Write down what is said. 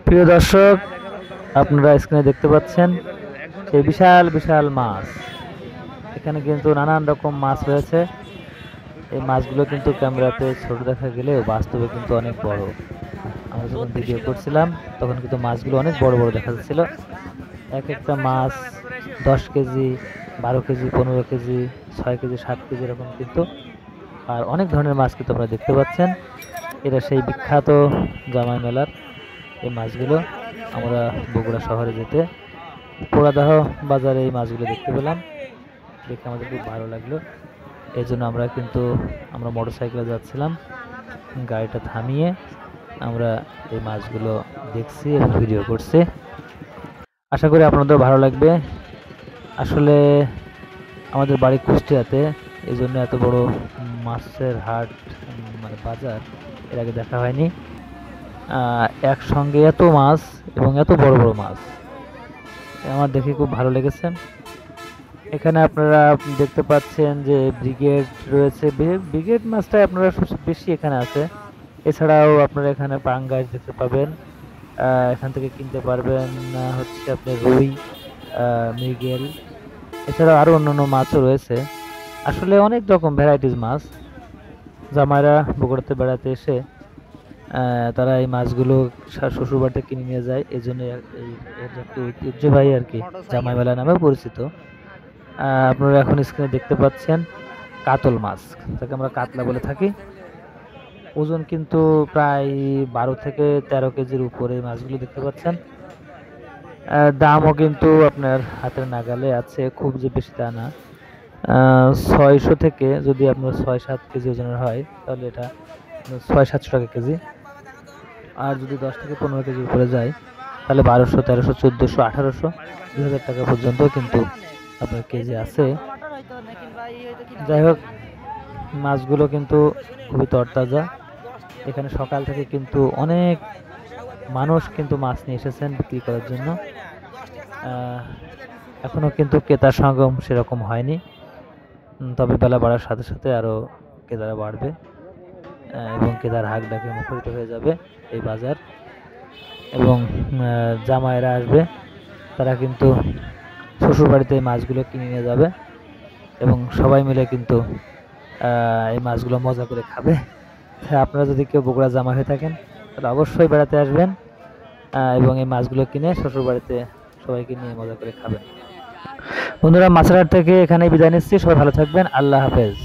প্রিয় দর্শক, আপনারা স্ক্রিনে দেখতে পাচ্ছেন সেই বিশাল বিশাল মাছ। এখানে কিন্তু নানান রকম মাছ রয়েছে। এই মাছগুলো কিন্তু ক্যামেরাতে ছোট দেখা গেলেও বাস্তবে কিন্তু অনেক বড়। আমরা যখন ভিডিও করছিলাম তখন কিন্তু মাছগুলো অনেক বড় বড় দেখা যাচ্ছিল। এক একটা মাছ 10 KG, 12 KG, 15 KG, 6 KG, 7 KG এরকম কিন্তু। আর অনেক ধরনের মাছ কিন্তু আপনারা দেখতে পাচ্ছেন। এটা সেই বিখ্যাত জামাই মেলার এই মাছগুলো। আমরা বগুড়া শহরে যেতে পোড়াদাহ বাজারে এই মাছগুলো দেখতে পেলাম, দেখে আমাদের খুব ভালো লাগলো। এই জন্য আমরা মোটরসাইকেলে যাচ্ছিলাম, গাড়িটা থামিয়ে আমরা এই মাছগুলো দেখছি এবং ভিডিও করছি। আশা করি আপনাদের ভালো লাগবে। আসলে আমাদের বাড়ি কুষ্টিয়াতে, এই জন্য এত বড় মাছের হাট, মানে বাজার এর আগে দেখা হয়নি। একসঙ্গে এত মাছ এবং এত বড় বড় মাছ আমার দেখে খুব ভালো লেগেছে। এখানে আপনারা দেখতে পাচ্ছেন যে ব্রিগেড রয়েছে। ব্রিগেড মাছটাই আপনারা সবচেয়ে বেশি এখানে আছে। এছাড়াও আপনারা এখানে পাঙ্গাস দেখতে পাবেন। এখান থেকে কিনতে পারবেন হচ্ছে আপনার রুই, মৃগেল, এছাড়াও আরো অন্যান্য মাছও রয়েছে। আসলে অনেক রকম ভ্যারাইটিস মাছ। জামাইরা বগুড়াতে বেড়াতে এসে তারা এই মাছগুলো শ্বশুর বাড়িতে কিনে নিয়ে যায়। এই জন্য এর একটি ঐতিহ্যবাহী আর কি জামাই মেলা নামেও পরিচিত। আপনারা এখন স্ক্রিনে দেখতে পাচ্ছেন কাতল মাছ, যাকে আমরা কাতলা বলে থাকি। ওজন কিন্তু প্রায় 12 থেকে 13 কেজির উপরে এই মাছগুলো দেখতে পাচ্ছেন। দামও কিন্তু আপনার হাতের নাগালে আছে, খুব যে বেশি তা না। 600 থেকে, যদি আপনার 6-7 কেজি ওজনের হয় তাহলে এটা 600-700 টাকা কেজি। আর যদি 10 থেকে 15 কেজির উপরে যায় তাহলে 1200, 1300, 1400, 1800, 2000 টাকা পর্যন্ত কিন্তু আপনার কেজি আছে। যাই হোক, মাছগুলো কিন্তু খুবই তরতাজা। এখানে সকাল থেকে কিন্তু অনেক মানুষ কিন্তু মাছ নিয়ে এসেছেন বিক্রি করার জন্য। এখনো কিন্তু ক্রেতার সমাগম সেরকম হয়নি, তবে বেলা বাড়ার সাথে সাথে আরো ক্রেতারা বাড়বে এবং ক্রেতার হাঁক ডাকে মুখরিত হয়ে যাবে এই বাজার। এবং জামাইরা আসবে, তারা কিন্তু শ্বশুর বাড়িতে এই মাছগুলো কিনে নিয়ে যাবে এবং সবাই মিলে কিন্তু এই মাছগুলো মজা করে খাবে। আপনারা যদি কেউ বগুড়া জামাই হয়ে থাকেন তাহলে অবশ্যই বেড়াতে আসবেন এবং এই মাছগুলো কিনে শ্বশুর বাড়িতে সবাইকে নিয়ে মজা করে খাবেন। বন্ধুরা, মাছের হাট থেকে এখানে বিদায় নিচ্ছি। সবাই ভালো থাকবেন। আল্লাহ হাফেজ।